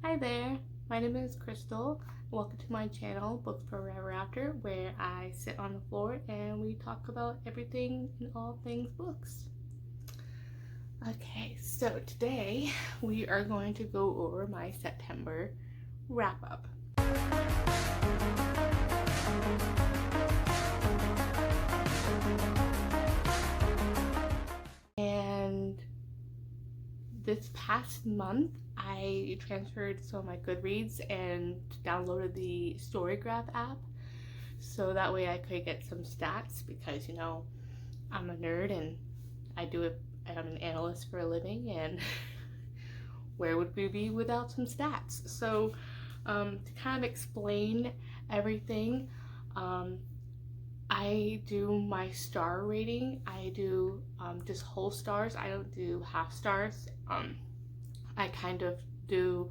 Hi there, my name is Crystal. Welcome to my channel, Books Forever After, where I sit on the floor and we talk about everything and all things books. Okay, so today we are going to go over my September wrap up. And this past month, I transferred some of my Goodreads and downloaded the Storygraph app so that way I could get some stats because, I'm a nerd and I'm an analyst for a living, and where would we be without some stats? So, to kind of explain everything, I do my star rating. I do just whole stars. I don't do half stars. I kind of do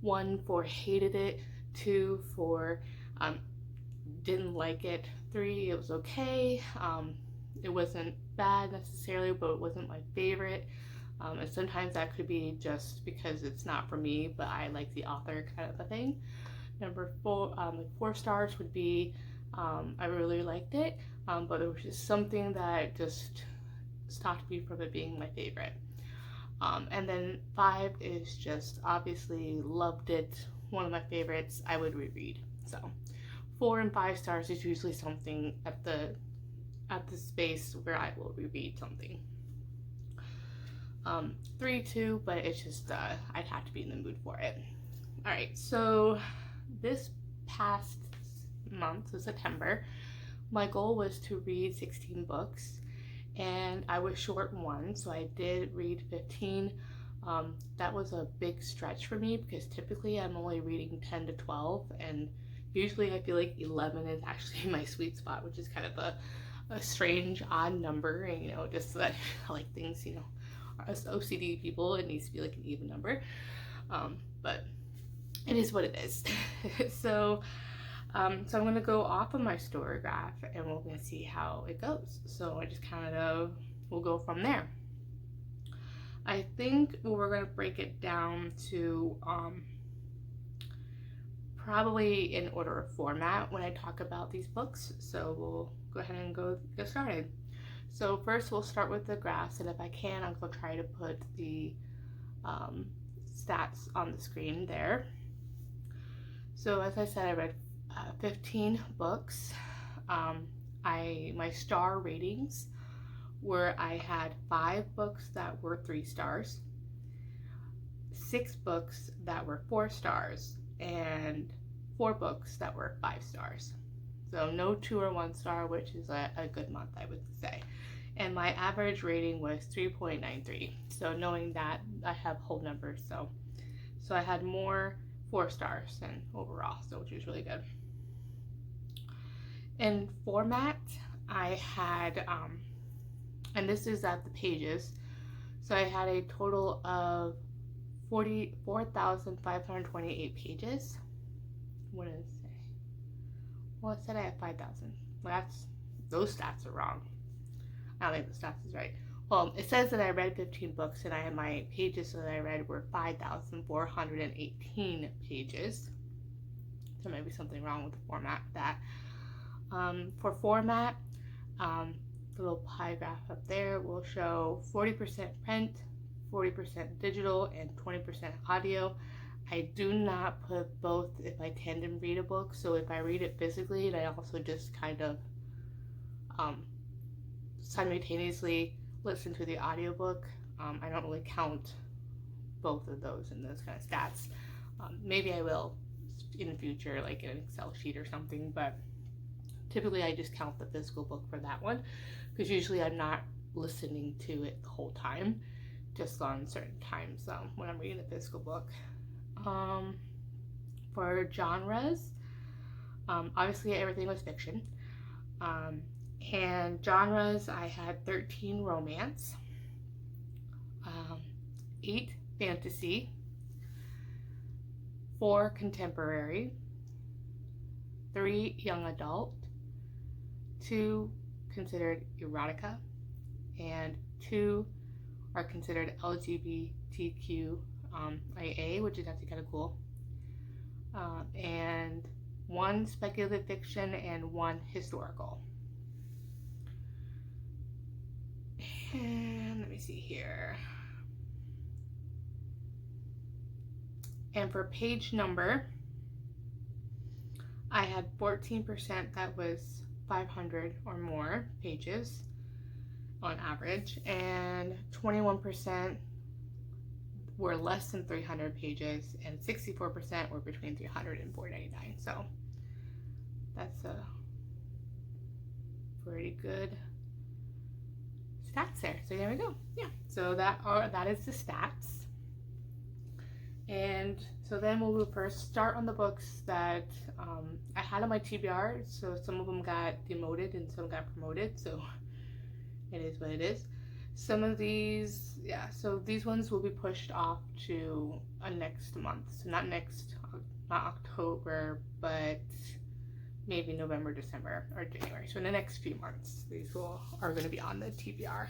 1 for hated it, 2 for didn't like it, 3 it was okay. It wasn't bad necessarily, but it wasn't my favorite. And sometimes that could be just because it's not for me, but I like the author kind of a thing. Number 4, 4 stars would be I really liked it, but it was just something that just stopped me from it being my favorite. And then 5 is just obviously loved it, one of my favorites, I would reread. So 4 and 5 stars is usually something at the space where I will reread something. 3, 2, but it's just I'd have to be in the mood for it. All right, so this past month, so September, my goal was to read 16 books, and I was short 1, so I did read 15. That was a big stretch for me because typically I'm only reading 10 to 12, and usually I feel like 11 is actually my sweet spot, which is kind of a strange, odd number, and just so that I like things, as OCD people, it needs to be like an even number, but it is what it is. So I'm going to go off of my Storygraph and we're going to see how it goes. So I just we'll go from there. I think we're going to break it down to probably in order of format when I talk about these books. So we'll go ahead and get started. So first we'll start with the graphs, and if I can, I'm going to try to put the stats on the screen there. So as I said, I read 15 books. My star ratings were, I had 5 books that were 3 stars, 6 books that were 4 stars, and 4 books that were 5 stars. So no 2 or 1 star, which is a good month, I would say. And my average rating was 3.93. So knowing that, I have whole numbers, so I had more 4 stars than overall, so which was really good. In format, I had, and this is at the pages, so I had a total of 44,528 pages. What did it say? Well, it said I had 5,000. Well, those stats are wrong. I don't think the stats is right. Well, it says that I read 15 books, and my pages that I read were 5,418 pages. There might be something wrong with the format of that. For format, the little pie graph up there will show 40% print, 40% digital, and 20% audio. I do not put both if I tandem read a book, so if I read it physically and I also just kind of simultaneously listen to the audiobook, I don't really count both of those in those kind of stats. Maybe I will in the future, like in an Excel sheet or something, but typically I just count the physical book for that one because usually I'm not listening to it the whole time, just on certain times when I'm reading the physical book. For genres, obviously everything was fiction. And genres, I had 13 romance, 8 fantasy, 4 contemporary, 3 young adult, 2 considered erotica, and 2 are considered LGBTQ AA, which is actually kind of cool. and 1 speculative fiction and 1 historical. And let me see here. And for page number, I had 14% that was 500 or more pages on average, and 21% were less than 300 pages, and 64% were between 300 and 499. So that's a pretty good stats there. So there we go. Yeah. So that is the stats. And so then we'll first start on the books that I had on my TBR. So some of them got demoted and some got promoted. So it is what it is. Some of these, yeah, so these ones will be pushed off to next month. So not October, but maybe November, December, or January. So in the next few months, these are going to be on the TBR.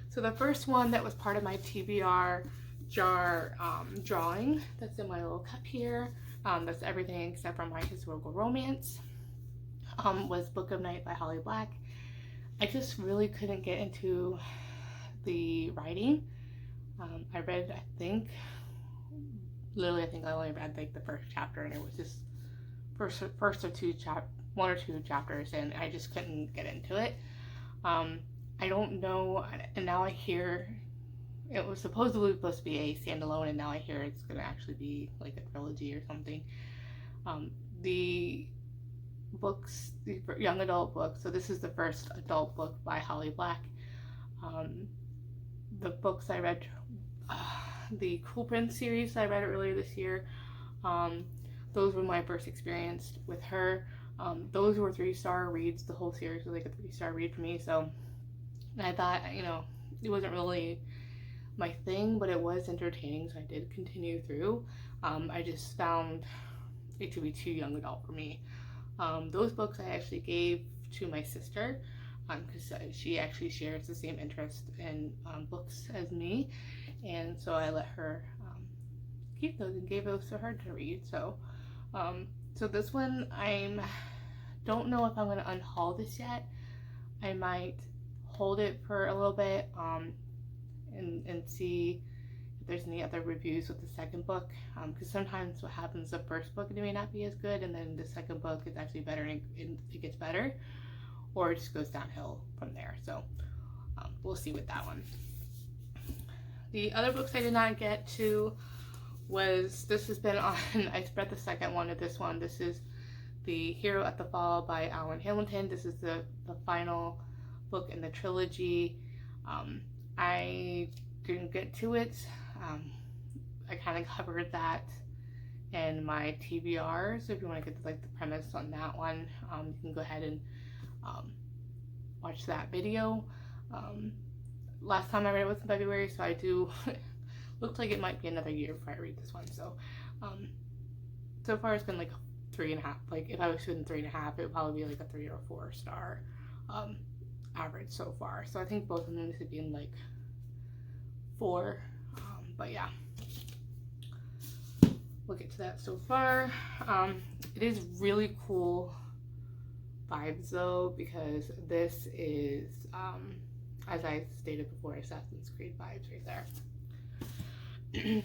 So the first one that was part of my TBR jar drawing, that's in my little cup here, that's everything except for my historical romance, was Book of Night by Holly Black. I just really couldn't get into the writing. I read, I think I only read like the first chapter, and it was just one or two chapters, and I just couldn't get into it. I don't know, and now I hear it was supposedly supposed to be a standalone, and now I hear it's going to actually be like a trilogy or something. The books, the young adult books, so this is the first adult book by Holly Black. The books I read, the Cool Prince series I read earlier this year, those were my first experience with her. Those were 3-star reads. The whole series was like a 3-star read for me. So I thought, it wasn't really my thing, but it was entertaining, so I did continue through. I just found it to be too young adult for me. Those books I actually gave to my sister, because she actually shares the same interest in books as me, and so I let her keep those and gave those to her to read. So this one, don't know if I'm going to unhaul this yet. I might hold it for a little bit and see if there's any other reviews with the second book, because sometimes what happens, the first book, it may not be as good, and then the second book is actually better, and it gets better, or it just goes downhill from there. So we'll see with that one. The other books I did not get to was, this has been on, I read the second one of this one. This is The Hero at the Fall by Alan Hamilton. This is the final book in the trilogy. I didn't get to it. I kind of covered that in my TBR, so if you want to get the premise on that one, you can go ahead and watch that video. Last time I read it was in February, so I do looks like it might be another year before I read this one. So so far it's been like 3.5. Like if I was shooting 3.5, it would probably be like a 3 or 4 star average so far. So I think both of them should be in like 4, but yeah, we'll get to that. So far it is really cool vibes though, because this is as I stated before, Assassin's Creed vibes right there.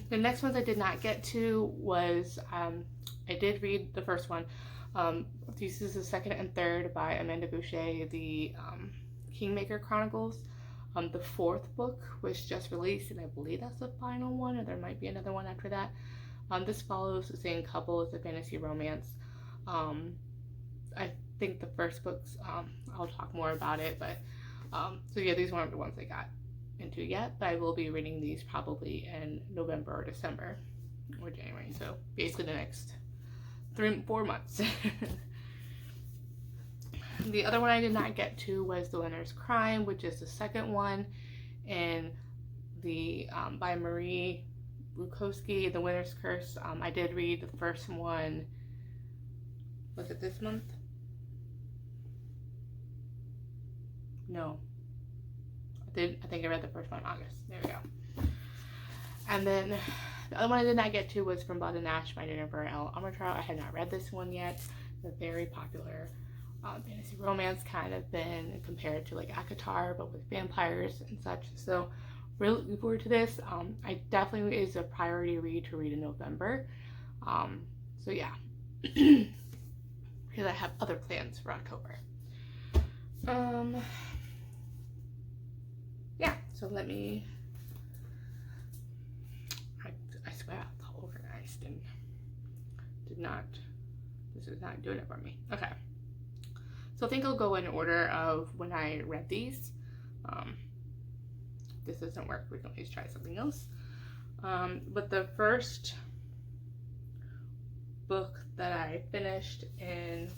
The next ones I did not get to was I did read the first one. This is the second and third by Amanda Boucher, the Kingmaker Chronicles. The fourth book was just released, and I believe that's the final one, or there might be another one after that. This follows the same couple as a fantasy romance. I think the first book's, I'll talk more about it, but so yeah, these weren't the ones I got into yet, but I will be reading these probably in November or December or January, so basically the next 3-4 months. The other one I did not get to was The Winner's Crime, which is the second one in the by Marie Bukowski, The Winner's Curse. I did read the first one, was it this month? No, I think I read the first one in August. There we go. And then The other one I did not get to was From Blood and Ash by Jennifer L. Armentrout. I had not read this one yet. It's a very popular fantasy romance, kind of been compared to like ACOTAR, but with vampires and such. So really looking forward to this. I definitely is a priority read to read in November. So yeah, because I have other plans for October. Yeah, so let me, I swear it's all organized and this is not doing it for me. Okay. So I think I'll go in order of when I read these. If this doesn't work, we can always try something else. But the first book that I finished in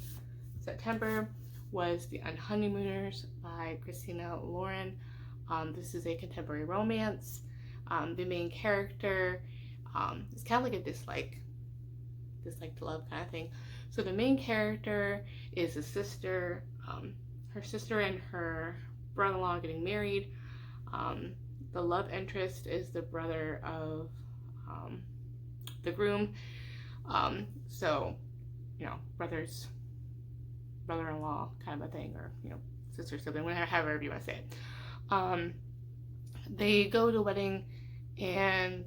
September was the On Honeymooners by Christina Lauren. This is a contemporary romance. The main character is kind of like a dislike to love kind of thing. So the main character is a sister. Her sister and her brother-in-law getting married. The love interest is the brother of the groom. So, you know, brother-in-law kind of a thing, or, you know, sister, sibling, however you want to say it. They go to a wedding and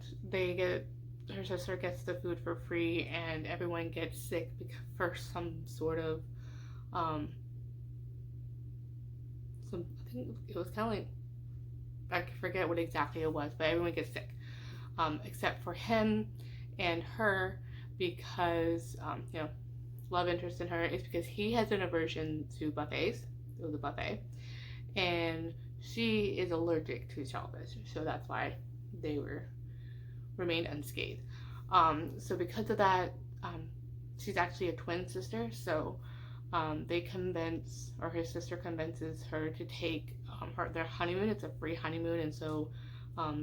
her sister gets the food for free, and everyone gets sick for some sort of, I think it was kind of like, I forget what exactly it was, but everyone gets sick, except for him and her, because, you know, love interest in her is because he has an aversion to buffets. It was a buffet, and she is allergic to shellfish, so that's why they remained unscathed. So because of that, she's actually a twin sister, so his sister convinces her to take their honeymoon. It's a free honeymoon, and so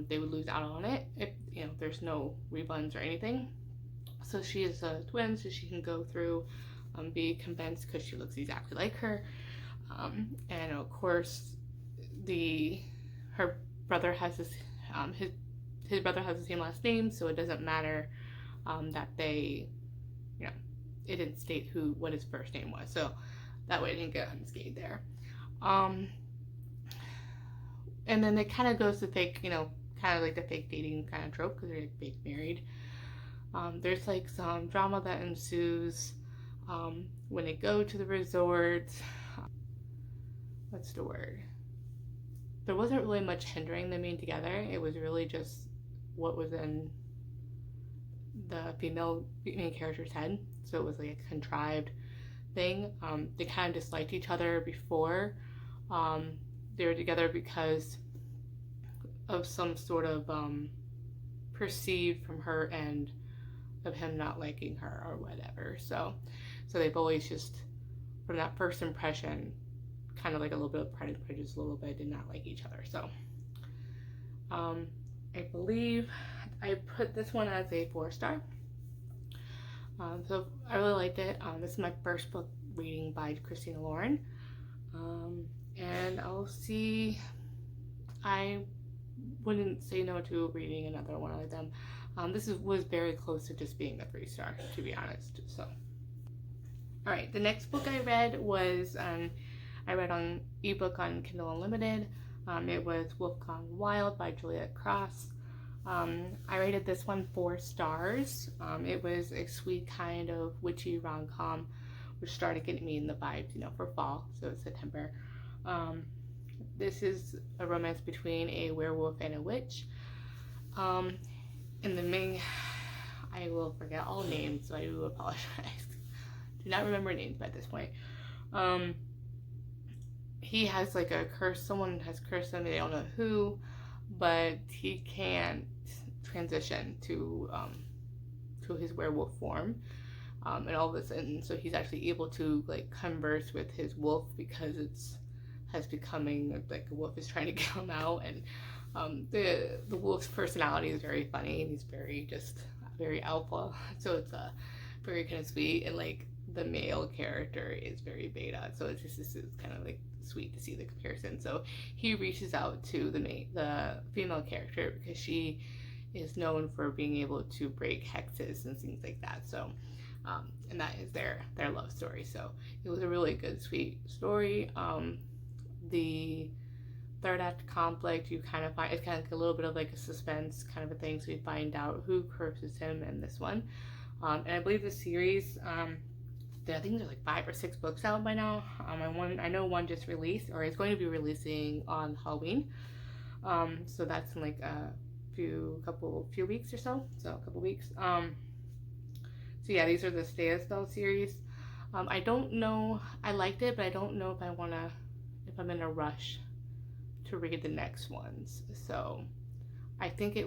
they would lose out on it if, you know, there's no refunds or anything. So she is a twin, so she can go through, be convinced because she looks exactly like her. And of course, her brother has this, his brother has the same last name, so it doesn't matter that they, you know, it didn't state what his first name was, so that way it didn't get unscathed there. And then it kind of goes to fake, you know, kind of like the fake dating kind of trope, because they're like fake married. There's like some drama that ensues when they go to the resort. What's the word? There wasn't really much hindering them being together. It was really just what was in the main character's head. So it was like a contrived thing. They kind of disliked each other before they were together because of some sort of perceived from her end of him not liking her or whatever. So they've always just, from that first impression, kind of like a little bit of Pride and Prejudice, a little bit, did not like each other. So I believe I put this one as a 4-star. So I really liked it. This is my first book reading by Christina Lauren. And I'll see, I wouldn't say no to reading another one of them. This was very close to just being a 3-star, to be honest. So, all right, the next book I read was I read on ebook on Kindle Unlimited. It was Wolfgang Wild by Juliet Cross. I rated this one 4 stars. It was a sweet kind of witchy rom-com, which started getting me in the vibes, you know, for fall, so it's September. This is a romance between a werewolf and a witch. And the main, I will forget all names, so I do apologize. Do not remember names by this point. He has like a curse, someone has cursed him, they don't know who, but he can't transition to his werewolf form, and all of a sudden, so he's actually able to like converse with his wolf, because has becoming like a wolf is trying to get him out, and the wolf's personality is very funny, and he's very alpha, so it's very kind of sweet, and like the male character is very beta, so it's kind of like sweet to see the comparison. So he reaches out to the female character because she is known for being able to break hexes and things like that. So, and that is their love story. So it was a really good, sweet story. The third act conflict, you kind of find it's kind of like a little bit of like a suspense kind of a thing. So you find out who curses him in this one. And I believe the series, I think there's like 5 or 6 books out by now. I know one just released, or is going to be releasing on Halloween. So that's in like a few weeks or so. So a couple weeks. So yeah, these are the Stay a Spell series. I don't know. I liked it, but I don't know if I'm in a rush to read the next ones. So I think I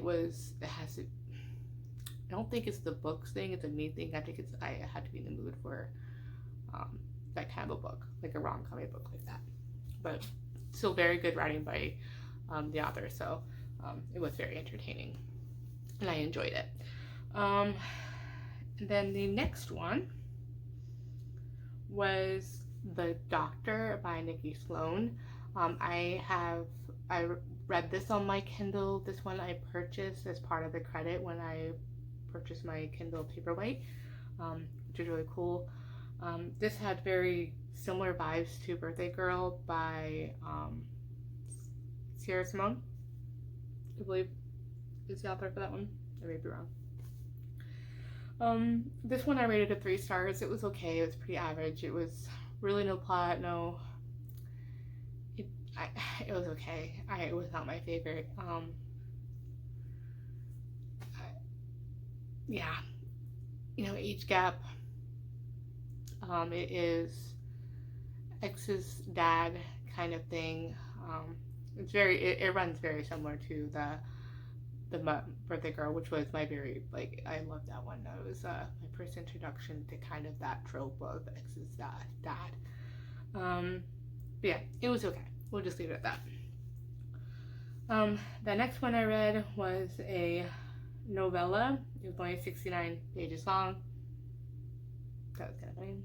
don't think it's the books thing, it's a me thing. I think I had to be in the mood for that kind of a book, like a rom-com book like that. But still very good writing by the author, so it was very entertaining and I enjoyed it. And then the next one was The Doctor by Nikki Sloan. I read this on my Kindle. This one I purchased as part of the credit when I purchased my Kindle Paperwhite, which is really cool. This had very similar vibes to Birthday Girl by Sierra Simone, I believe is the author for that one. I may be wrong. This one I rated it 3 stars. It was okay. It was pretty average. It was really no plot, no. It was okay. It was not my favorite. Yeah, age gap. It is ex's dad kind of thing. It runs very similar to the Birthday Girl, which was my very, I loved that one. That was my first introduction to kind of that trope of ex's dad. But yeah, it was okay. We'll just leave it at that. The next one I read was a novella. It was only 69 pages long. That was kind of funny.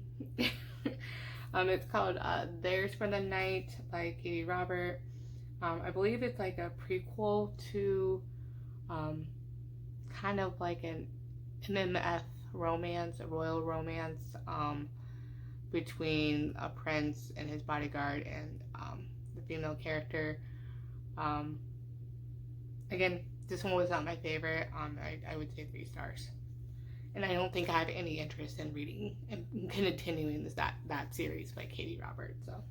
It's called Theirs for the Night by Katie Robert. I believe it's like a prequel to kind of like an MMF romance, a royal romance between a prince and his bodyguard and the female character. Again, this one was not my favorite. I would say 3 stars. And I don't think I have any interest in reading and continuing that series by Katie Roberts. So,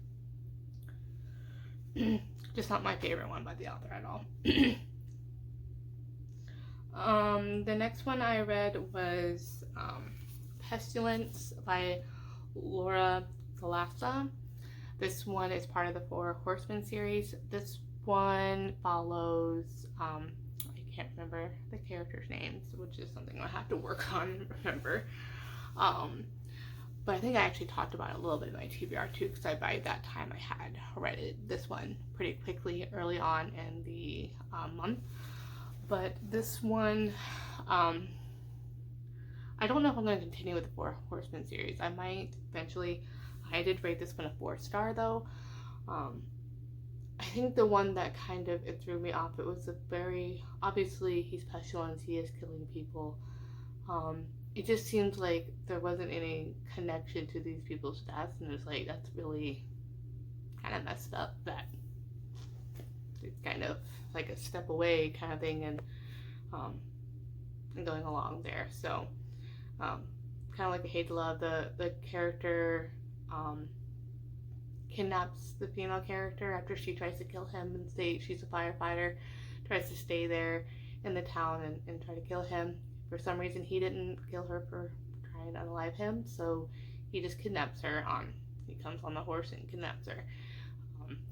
just not my favorite one by the author at all. The next one I read was Pestilence by Lola the. This one is part of the 4 Horsemen series. This one follows I can't remember the characters' names, which is something I have to work on and remember. But I think I actually talked about it a little bit in my TBR too, because by that time I had read this one pretty quickly early on in the month. But this one, I don't know if I'm going to continue with the 4 Horsemen series. I might eventually. I did rate this one a 4-star though. I think the one that kind of it threw me off, it was a very, obviously he's Pestilence, he is killing people. It just seems like there wasn't any connection to these people's deaths, and it was like, that's really kind of messed up that it's kind of like a step away kind of thing, and going along there. So kind of like a hate to love, the character kidnaps the female character after she tries to kill him and she's a firefighter, tries to stay there in the town and try to kill him. For some reason he didn't kill her for trying to unalive him, so he just kidnaps her. He comes on the horse and kidnaps her.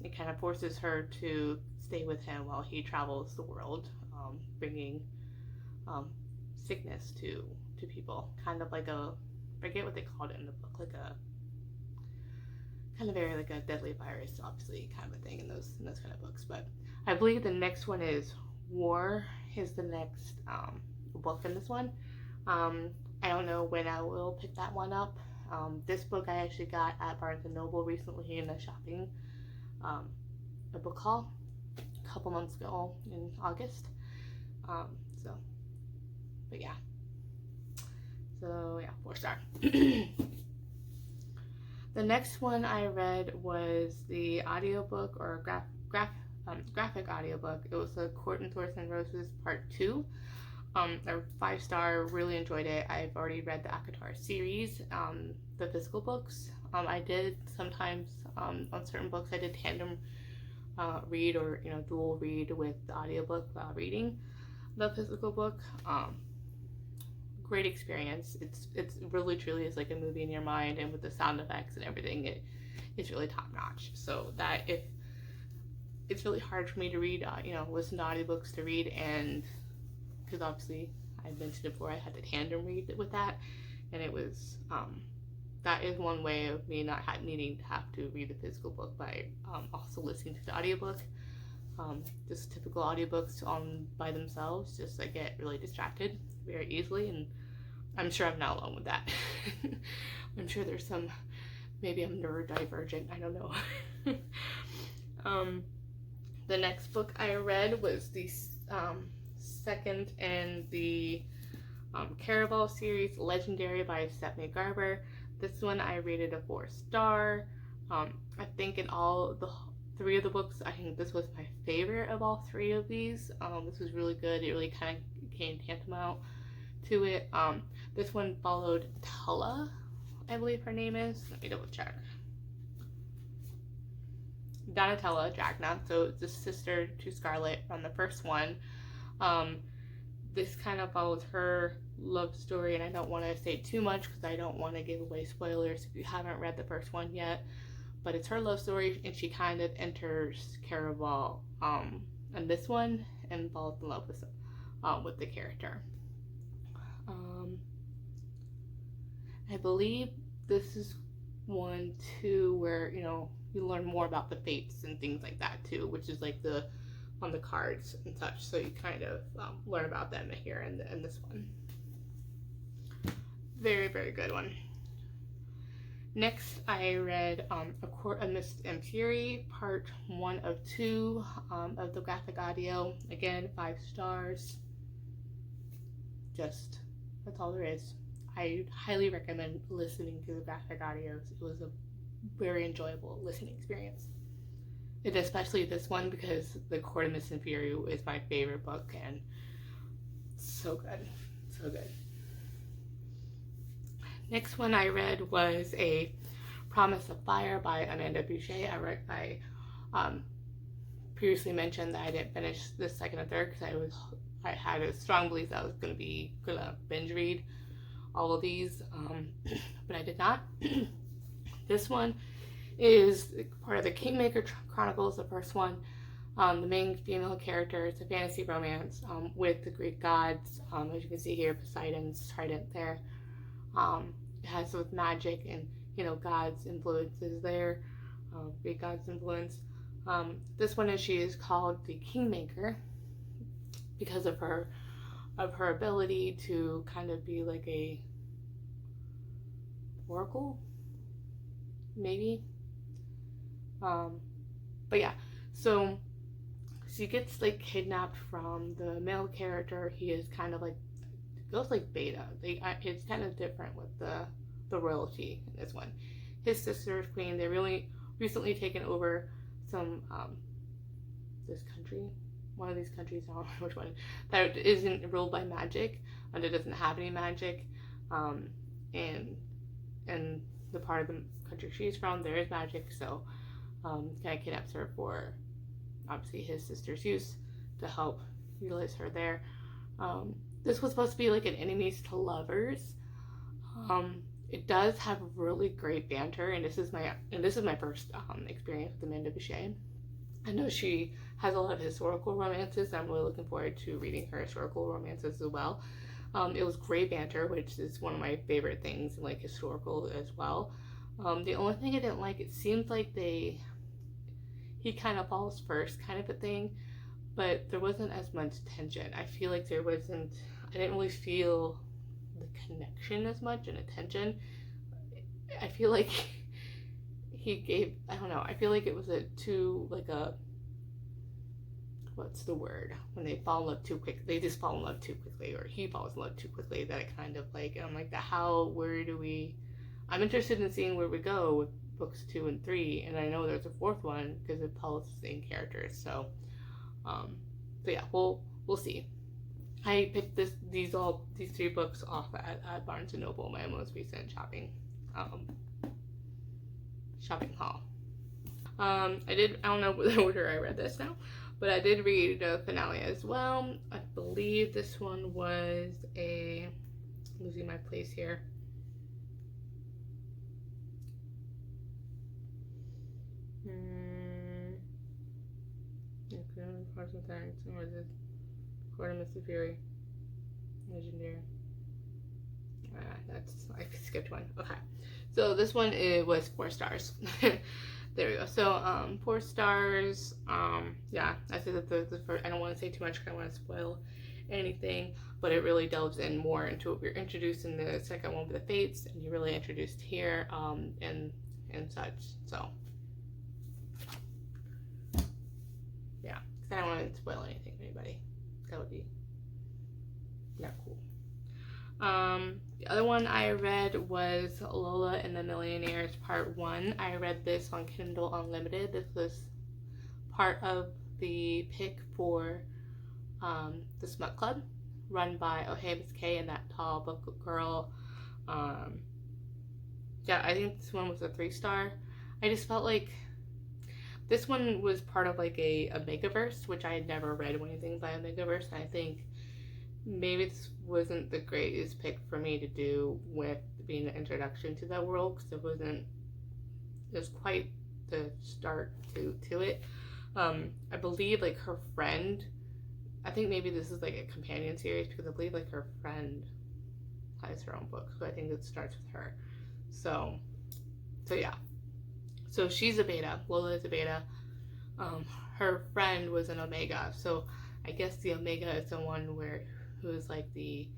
It kind of forces her to stay with him while he travels the world, bringing sickness to people, kind of like I forget what they called it in the book, like a kind of very like a deadly virus, obviously, kind of a thing in those kind of books. But I believe the next one is War is the next book in this one. I don't know when I will pick that one up. This book I actually got at Barnes & Noble recently in a shopping a book haul a couple months ago in August. So So, but yeah. So yeah, 4-star. The next one I read was the audiobook or graphic audiobook. It was The Court and Thorns and Roses Part 2. A 5-star, really enjoyed it. I've already read the ACOTAR series, the physical books. I did sometimes, on certain books, I did tandem read or, dual read with the audiobook reading the physical book. Great experience. It's really truly is like a movie in your mind, and with the sound effects and everything, it's really top notch. So that if it's really hard for me to read, listen to audiobooks to read, and because obviously I mentioned it before, I had to tandem read with that, and it was that is one way of me not needing to have to read the physical book by also listening to the audiobook. Just typical audiobooks by themselves, just I get really distracted very easily, and I'm sure I'm not alone with that. I'm sure there's maybe I'm neurodivergent, I don't know. The next book I read was the second in the Caraval series, Legendary by Stephanie Garber. This one I rated a 4-star. I think in all the 3 of the books, I think this was my favorite of all 3 of these. This was really good. It really kind of came tantamount to it. This one followed Tella, I believe her name is. Let me double check. Donatella Dragna, so it's the sister to Scarlet from the first one. This kind of follows her love story, and I don't want to say too much because I don't want to give away spoilers if you haven't read the first one yet. But it's her love story, and she kind of enters Caraval, and this one, and falls in love with the character. I believe this is 1 too, where you learn more about the fates and things like that too, which is like on the cards and such. So you kind of learn about them here in this one. Very, very good one. Next, I read A Court of Mist and Fury, Part 1 of 2 of the graphic audio. Again, 5 stars. Just, that's all there is. I highly recommend listening to the graphic audios. It was a very enjoyable listening experience. And especially this one, because The Court of Mist and Fury is my favorite book, and so good. So good. Next one I read was A Promise of Fire by Amanda Boucher. I previously mentioned that I didn't finish the second and third because I had a strong belief that I was gonna binge read all of these, but I did not. This one is part of the Kingmaker Chronicles, the first one. The main female character is a fantasy romance with the Greek gods. As you can see here, Poseidon's trident there. It has with magic and gods influences there, Greek gods influence. This one she is called the Kingmaker because of her ability to kind of be like a oracle, maybe. But yeah, so she gets like kidnapped from the male character. He is kind of like, goes like beta. It's kind of different with the royalty in this one. His sister is queen. They really recently taken over some this country, one of these countries, I don't know which one, that isn't ruled by magic, and it doesn't have any magic. And the part of the country she's from, there is magic, so kind of kidnaps her for obviously his sister's use to help utilize her there. This was supposed to be like an enemies to lovers. It does have really great banter, and this is my first experience with Amanda Boucher. I know she has a lot of historical romances. I'm really looking forward to reading her historical romances as well. It was great banter, which is one of my favorite things in like historical as well. The only thing I didn't like, it seems like he kind of falls first kind of a thing, but there wasn't as much tension. I feel like I didn't really feel the connection as much and attention. I feel like I don't know, I feel like it was a what's the word, when they fall in love too quick, they just fall in love too quickly, or he falls in love too quickly, that it kind of like, I'm like, I'm interested in seeing where we go with books 2 and 3, and I know there's a fourth one because it follows the same characters. So yeah, we'll see. I picked these 3 books off at Barnes and Noble, my most recent shopping haul. I don't know the order I read this now, but I did read the finale as well. I believe this one was I'm losing my place here. Or is it Court of Mr. Fury? Legendary. I skipped one. Okay. So this one, it was 4 stars. There we go. So 4 stars. Yeah, I said that the first, I don't want to say too much because I don't want to spoil anything, but it really delves in more into what we're introduced in the second one with the Fates, and you're really introduced here, and such. So yeah, because I don't want to spoil anything for anybody. That would be not cool. The other one I read was Lola and the Millionaires Part 1. I read this on Kindle Unlimited. This was part of the pick for the Smut Club, run by Miss K and that tall book girl. Yeah, I think this one was a 3-star. I just felt like this one was part of like a Megaverse, which I had never read anything by a Megaverse, and I think maybe this wasn't the greatest pick for me to do with being an introduction to that world, because it was quite the start to it. I believe like her friend, I think maybe this is like a companion series, because I believe like her friend has her own book, so I think it starts with her. So yeah. So she's a beta. Lola is a beta. Her friend was an Omega. So I guess the Omega is the one who is like the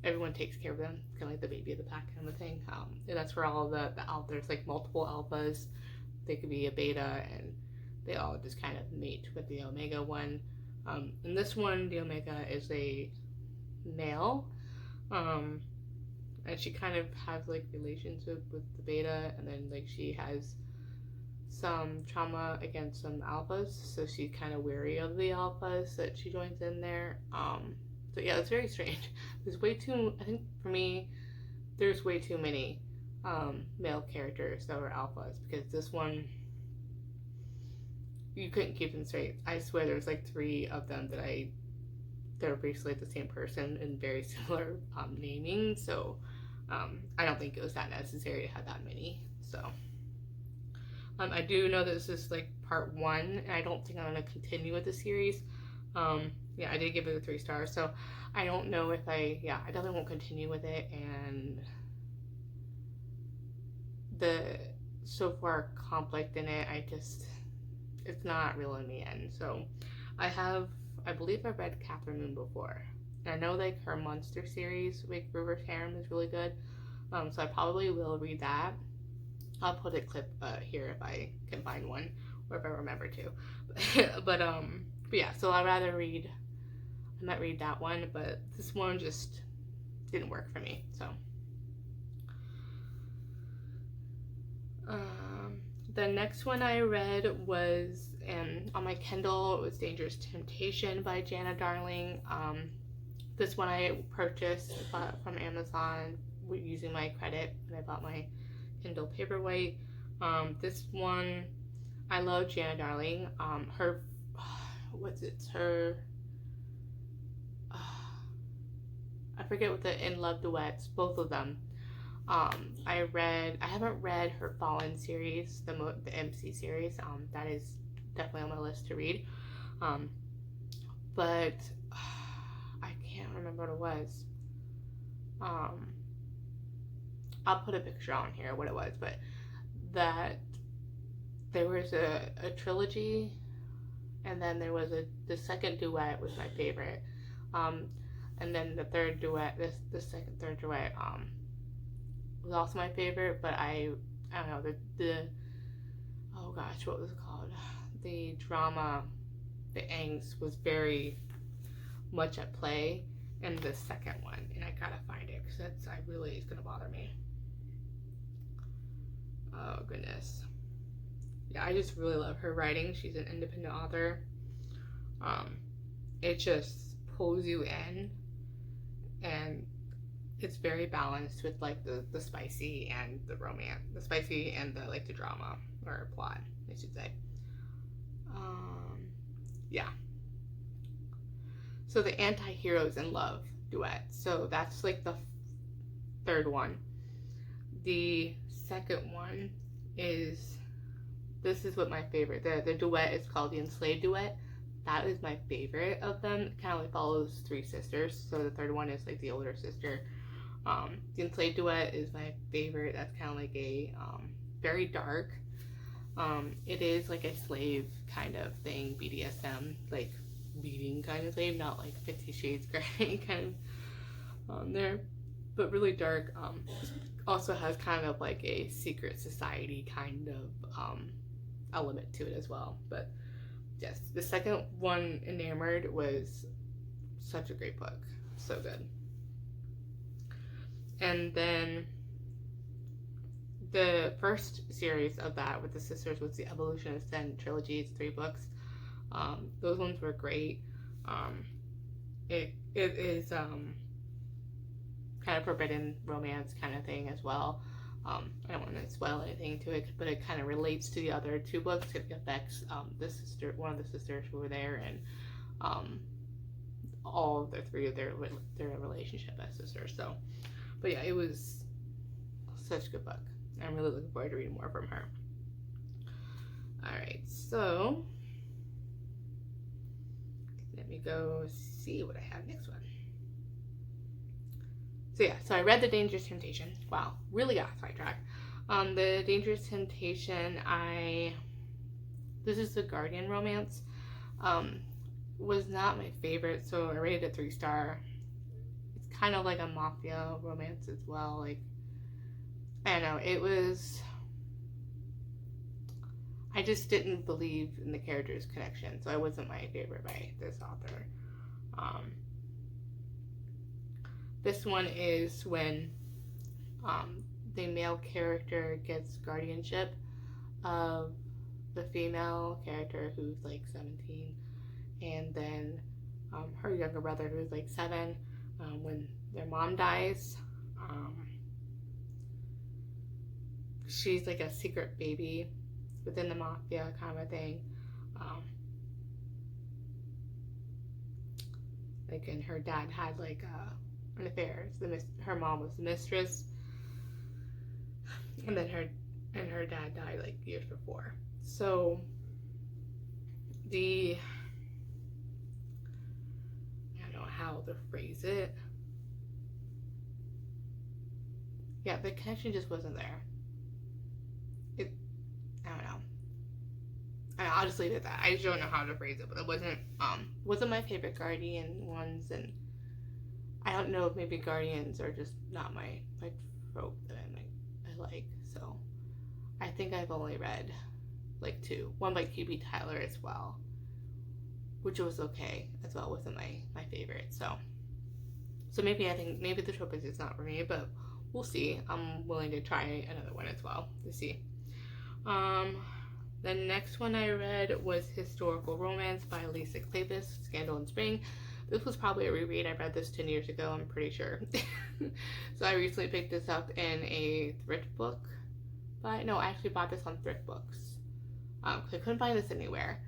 everyone takes care of them, kind of like the baby of the pack kind of thing. And that's where all the there's like multiple alphas. They could be a beta, and they all just kind of mate with the Omega one. In this one, the Omega is a male. And she kind of has like relationship with the beta, and then like she has some trauma against some alphas, so she's kind of wary of the alphas that she joins in there. So yeah, it's very strange. There's way too, I think for me, there's way too many male characters that were alphas, because this one, you couldn't keep them straight. I swear there's like 3 of them they're basically the same person and very similar naming, so I don't think it was that necessary to have that many. So I do know that this is like part 1, and I don't think I'm going to continue with the series. Yeah, I did give it a 3 stars, so I don't know if I definitely won't continue with it, and the so far conflict in it, it's not reeling me in. So I believe I've read Catherine Moon before. And I know like her monster series, like River Harem, is really good. So I probably will read that. I'll put a clip here if I can find one, or if I remember to. but yeah, so I might read that one, but this one just didn't work for me. So the next one I read was on my Kindle. It was Dangerous Temptation by Jana Darling. This one I purchased from Amazon using my credit when I bought my Kindle Paperwhite. This one, I love Jana Darling. Her I forget what the In Love duets, both of them. I haven't read her Fallen series, the MC series. That is definitely on my list to read. But I can't remember what it was. I'll put a picture on here what it was, but that there was a trilogy, and then there was the second duet was my favorite. And then the third duet, the third duet, was also my favorite, but I don't know, the oh gosh, what was it called? The drama, the angst was very much at play in the second one, and I gotta find it because it's gonna bother me. Oh goodness. Yeah, I just really love her writing. She's an independent author. It just pulls you in, and it's very balanced with like the spicy and the romance, the spicy and the like the drama or plot, I should say. Yeah. So the anti-heroes in love duet. So that's like the third one. The second one is, this is what my favorite, the duet is called the Enslaved Duet. That is my favorite of them. It kind of like follows three sisters. So the third one is like the older sister. The Enslaved Duet is my favorite. That's kind of like a very dark. It is like a slave kind of thing, BDSM, like beating kind of slave, not like 50 Shades Grey kind of there, but really dark. Also has kind of like a secret society kind of element to it as well. But yes, the second one, Enamored, was such a great book. So good. And then the first series of that with the sisters was the Evolution of Sin trilogy. It's 3 books. Those ones were great. It is kind of forbidden romance kind of thing as well. I don't want to spoil anything to it, but it kind of relates to the other 2 books. It affects one of the sisters who were there, and all of the 3 of their relationship as sisters. So, but yeah, it was such a good book. I'm really looking forward to reading more from her. Alright, so let me go see what I have next one. So yeah, so I read The Dangerous Temptation. Wow, really got sidetracked. The Dangerous Temptation, this is the Guardian romance. Was not my favorite, so I rated it 3-star. It's kind of like a mafia romance as well. Like, I don't know, I just didn't believe in the characters' connection, so it wasn't my favorite by this author. This one is when the male character gets guardianship of the female character who's like 17, and then her younger brother who's like 7, when their mom dies. She's like a secret baby within the mafia kind of thing. Like, and her dad had like an affair. So her mom was the mistress, and then her dad died like years before. So I don't know how to phrase it. Yeah, the connection just wasn't there. I don't know. I'll just leave it at that. I just don't know how to phrase it, but it wasn't my favorite Guardian ones, and I don't know if maybe Guardians are just not my trope that I like. So I think I've only read like 2. One by QB Tyler as well, which was okay as well. Wasn't my favorite. So maybe I think maybe the trope is just not for me, but we'll see. I'm willing to try another one as well to see. The next one I read was Historical Romance by Lisa Kleypas, Scandal in Spring. This was probably a reread. I read this 10 years ago, I'm pretty sure. So I recently picked this up in a thrift book. I actually bought this on Thrift Books. I couldn't find this anywhere.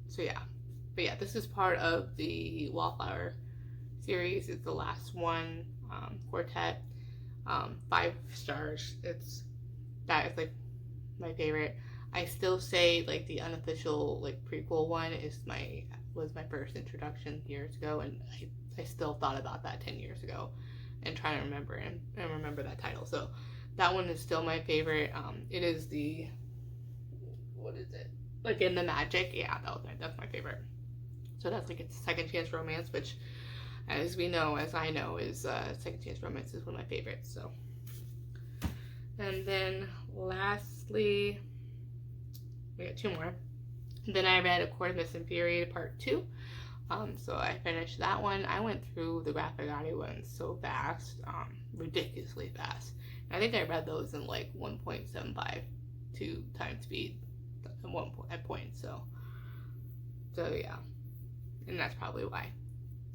So yeah. But yeah, this is part of the Wallflower series. It's the last one, quartet. 5 stars. That is like my favorite. I still say like the unofficial like prequel one was my first introduction years ago, and I still thought about that 10 years ago and trying to remember and remember that title. So that one is still my favorite. It is what is it? Like in the Magic. Yeah, that's my favorite. So that's like a second chance romance, which as I know, is second chance romance is one of my favorites. So. And then lastly, we got 2 more. Then I read A Quarter Missing Period Part 2. So I finished that one. I went through the graphic novel ones so fast, ridiculously fast. And I think I read those in like 1.75 to times speed at one point. So yeah, and that's probably why.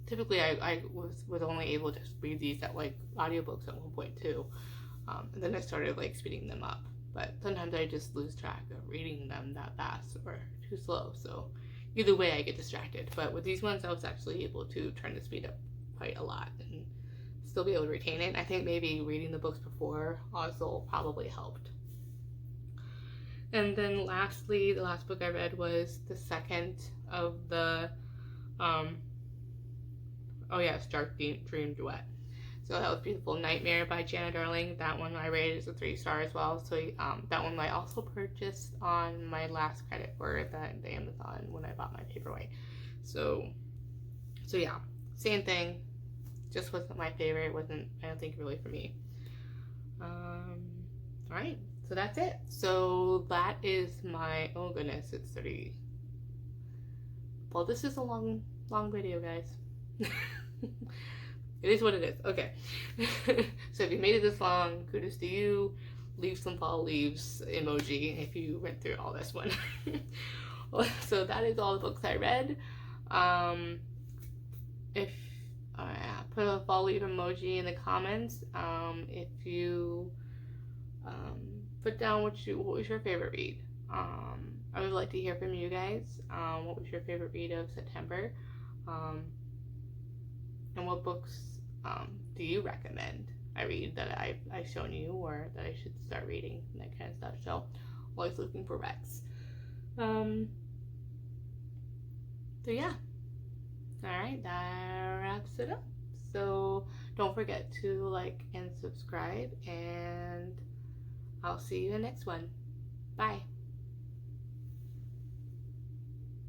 Typically, I was only able to read these at like audiobooks at 1.2, and then I started like speeding them up. But sometimes I just lose track of reading them that fast or too slow. So either way, I get distracted. But with these ones, I was actually able to turn the speed up quite a lot and still be able to retain it. I think maybe reading the books before also probably helped. And then lastly, the last book I read was the second of the, Dark Dream Duet. So that was Beautiful Nightmare by Jana Darling. That one I rated as a 3-star as well. So that one I also purchased on my last credit for the Amazon when I bought my paperweight. So yeah, same thing. Just wasn't my favorite. I don't think really for me. Alright, so that's it. So that is my, oh goodness, it's 30. Well, this is a long video, guys. It is what it is. Okay. So if you made it this long, kudos to you. Leave some fall leaves emoji if you went through all this one. So that is all the books I read. If put a fall leaf emoji in the comments. If you put down what was your favorite read. I would like to hear from you guys. What was your favorite read of September? And what books do you recommend I read that I've shown you or that I should start reading and that kind of stuff. So always looking for recs. So yeah. Alright, that wraps it up. So don't forget to like and subscribe, and I'll see you in the next one. Bye.